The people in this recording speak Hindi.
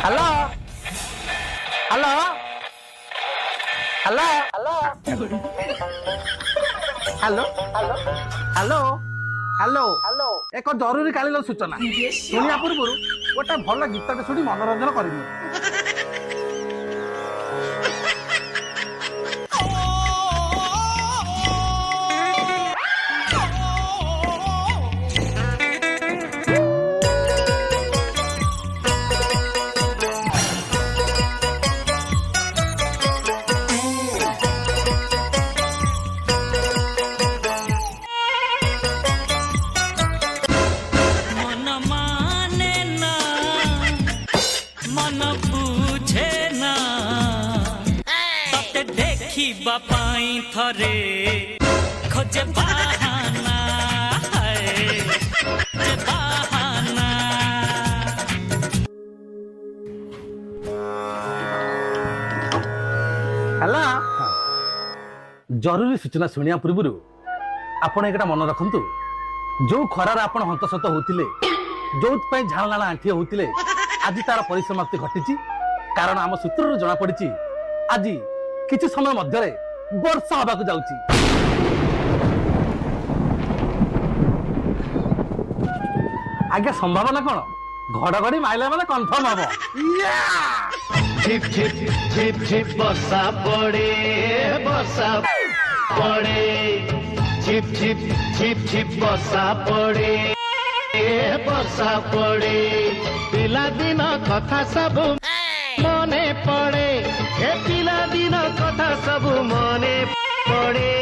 Hello hello hello hello hello hello hello hello एक जरूरी कालीन सूचना शुणिया पूर्व गोटे भल गीतटे शुणी मनोरंजन कर मन माने ना मन बुझे ना तते देखी बापाई थरे खोजे बहाना है जे बहाना ହେଲା ଜରୁରୀ ସୂଚନା ଶୁଣିବା ପୂର୍ବରୁ ଆପଣ ଏଇଟା ମନେ ରଖନ୍ତୁ ଯୋଉ ଖରାରେ ଆପଣ ହନ୍ତସତ ହଉଥିଲେ ଯୋଉଥିପାଇଁ ଝାଳ ନାଳ ଆଣ୍ଠିଏ ହଉଥିଲେ ଆଜି ତାର ପରିସମାପ୍ତି ଘଟିଛି କାରଣ ଆମ ସୂତ୍ରରୁ ଜଣା ପଡିଛି ଆଜି କିଛି ସମୟ ମଧ୍ୟରେ ବର୍ଷା ହେବାକୁ ଯାଉଛି। ଆଜ୍ଞା ସମ୍ଭାବନା କଣ ଘଡଘଡି ମାଇଲା ମାନେ କନଫର୍ମ ହବ। झिप झिप झिप झिप बसा पड़े झिप झिप झिप झिप बसा पड़े पिला दिन कथा सब मने पड़े ए पिला दिन कथा सब मने पड़े